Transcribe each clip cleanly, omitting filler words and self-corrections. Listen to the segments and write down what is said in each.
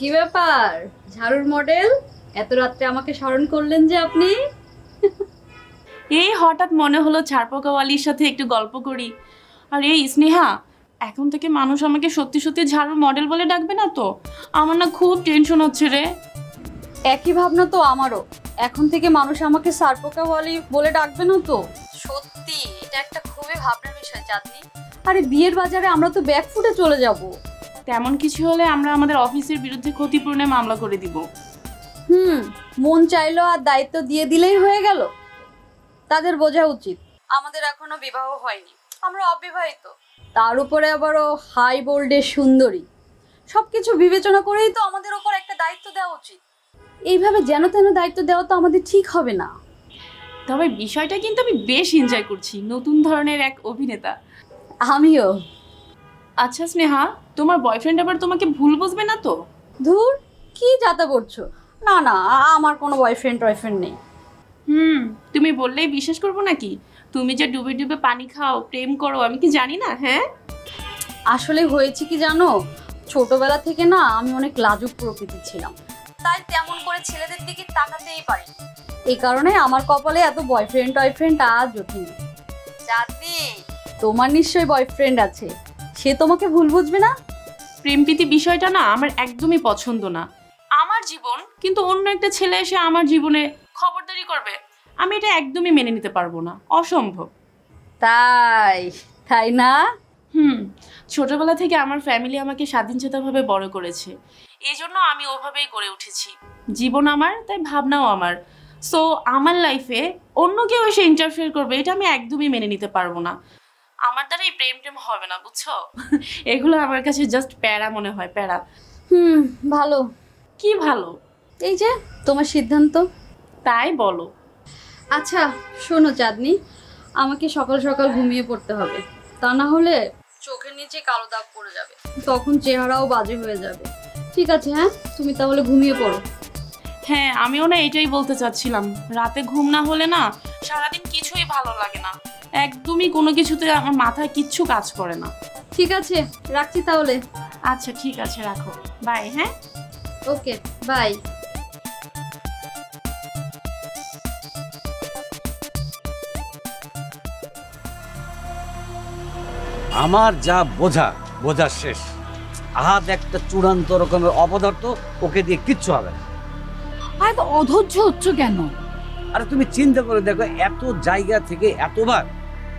কি ব্যাপার ঝাড়ুর মডেল, এত রাত্রে আমাকে স্মরণ করলেন যে আপনি? এই হঠাৎ মনে হলো ঝাড়পোকাওয়ালির সাথে একটু গল্প করি। আর এই স্নেহা, এখন থেকে মানুষ আমাকে সত্যি সত্যি ঝাড়ুর মডেল বলে ডাকবে না তো? আমার না খুব টেনশন হচ্ছে রে। একই ভাবনা তো আমারও। এখন থেকে মানুষ আমাকে সারপোকাওয়ালি বলে ডাকবে না তো? সত্যি এটা একটা খুবই ভাবনার বিষয় চাঁদনি। আরে বিয়ের বাজারে আমরা তো ব্যাকফুটে চলে যাব। তেমন কিছু হলে আমরা আমাদের অফিসের বিরুদ্ধে ক্ষতিপূরণে মামলা করে দিব। মন চাইলো আর দায়িত্ব দিয়ে দিলেই হয়ে গেল? তাদের বোঝা উচিত আমাদের এখনো বিবাহ হয়নি, আমরা অবিবাহিত। তার উপরে আবারও হাই বোল্ডের সুন্দরী। সবকিছু বিবেচনা করেই তো আমাদের ওপর একটা দায়িত্ব দেওয়া উচিত। এইভাবে যেন তেন দায়িত্ব দেওয়া তো আমাদের ঠিক হবে না। তবে বিষয়টা কিন্তু আমি বেশ এনজয় করছি, নতুন ধরনের এক অভিনেতা। আমিও। আচ্ছা স্নেহা, তোমার বয়ফ্রেন্ড আবার তোমাকে ভুল বুঝবে না তো? ধুর, কি যাতা করছো? না না, আমার কোনো বয়ফ্রেন্ড নেই। তুমি বললেই বিশ্বাস করবো নাকি? তুমি যে ডুবে ডুবে পানি খাও, প্রেম করো, আমি কি জানি না? হ্যাঁ, আসলে হয়েছে কি জানো, ছোটবেলা থেকে না আমি অনেক লাজুক প্রকৃতির ছিলাম, তাই তেমন করে ছেলেদের দিকে তাকাতেই পারি। এই কারণে আমার কপালে এত বয়ফ্রেন্ড আজ জোটেনি। চাঁদনি, তোমার নিশ্চয়ই বয়ফ্রেন্ড আছে, সে তোমাকে ভুল বুঝবে না? প্রেম প্রীতি বিষয়টা না আমার একদমই পছন্দ না। আমার জীবন কিন্তু অন্য একটা ছেলে এসে আমার জীবনে খবরদারি করবে, আমি এটা একদমই মেনে নিতে পারবো না, অসম্ভব। তাই না? ছোটবেলা থেকে আমার ফ্যামিলি আমাকে স্বাধীনচেতাভাবে বড় করেছে, এই জন্য আমি ওভাবেই গড়ে উঠেছি। জীবন আমার, তাই ভাবনাও আমার। সো আমার লাইফে অন্য কেউ এসে ইন্টারফেয়ার করবে, এটা আমি একদমই মেনে নিতে পারবো না। আমার দ্বারা এই প্রেম টেম হবে না, বুঝছো? এগুলো আমার কাছে জাস্ট প্যারা মনে হয়, প্যারা। ভালো। কি ভালো? এই যে তোমার সিদ্ধান্ত। তাই বলো। আচ্ছা শোনো চাঁদনি, আমাকে সকাল সকাল ঘুমিয়ে পড়তে হবে, তা না হলে চোখের নিচে কালো দাগ পড়ে যাবে, তখন চেহারাও বাজে হয়ে যাবে। ঠিক আছে, হ্যাঁ তুমি তাহলে ঘুমিয়ে পড়ো। হ্যাঁ, আমিও না এটাই বলতে চাচ্ছিলাম, রাতে ঘুম না হলে না সারাদিন কিছুই ভালো লাগে না, একদমই কোনো কিছুতে আমার মাথায় কিচ্ছু কাজ করে না। ঠিক আছে, রাখছি তাহলে। আচ্ছা ঠিক আছে, রাখো, বাই। হ্যাঁ, ওকে, বাই। আমার যা বোঝা শেষ। আহাদ একটা চূড়ান্ত রকমের অপদার্থ, ওকে দিয়ে কিচ্ছু হবে না। এত অধৈর্য হচ্ছ কেন? আরে তুমি চিন্তা করে দেখো, এত জায়গা থেকে এতবার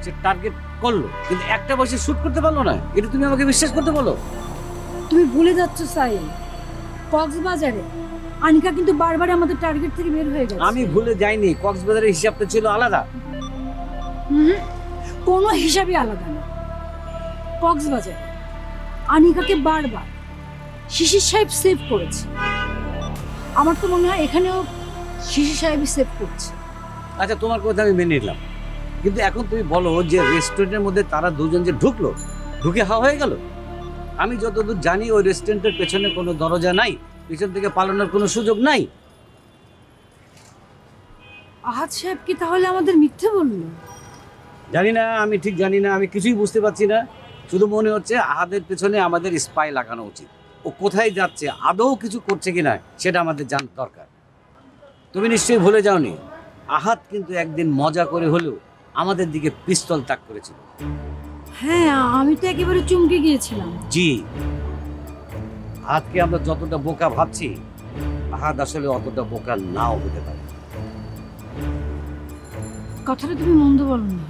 সে টার্গেট করলো, কিন্তু একটা বসে শুট করতে পারলো না। এটা তুমি আমাকে বিশ্বাস করতে বলো? তুমি ভুলে যাচ্ছ সাইল, কক্সবাজারে আনিকা কিন্তু বারবার আমাদের টার্গেট থেকে বের হয়ে গেছে। আমি ভুলে যাইনি, কক্সবাজারের হিসাবটা ছিল আলাদা। কোনো হিসাবই আলাদা না। কক্সবাজারে আনিকাকে বারবার শিশির সাহেব সেভ করেছে। আমার তো মনে হয় এখানেও শিশির সাহেবই সেভ করছে। আচ্ছা তোমার কথা আমি মেনে নিলাম, কিন্তু এখন তুমি বলো যে রেস্টুরেন্টের মধ্যে তারা দুজন যে ঢুকে হাওয়া হয়ে গেল। আমি যতদূর জানি ওই রেস্টুরেন্টের পেছনে কোনো দরজা নাই, পিছন থেকে পালানোর কোনো সুযোগ নাই। আহাদ সাহেব কি তাহলে আমাদের মিথ্যে বললো? জানি না, আমি ঠিক জানি না, আমি কিছুই বুঝতে পারছি না। শুধু মনে হচ্ছে আহাদের পেছনে আমাদের স্পাই লাগানো উচিত। ও কোথায় যাচ্ছে, আদৌ কিছু করছে কিনা সেটা আমাদের জানার দরকার। তুমি নিশ্চয়ই ভুলে যাওনি, আহাদ কিন্তু একদিন মজা করে হলেও আমাদের দিকে পিস্তল তাক করেছিল। হ্যাঁ, আমি তো একেবারে চমকে গিয়েছিলাম। জি, আহাদকে আমরা যতটা বোকা ভাবছি, আহাদ আসলে অতটা বোকা নাও হতে পারে। কথাটা তুমি মন্দ বলো না।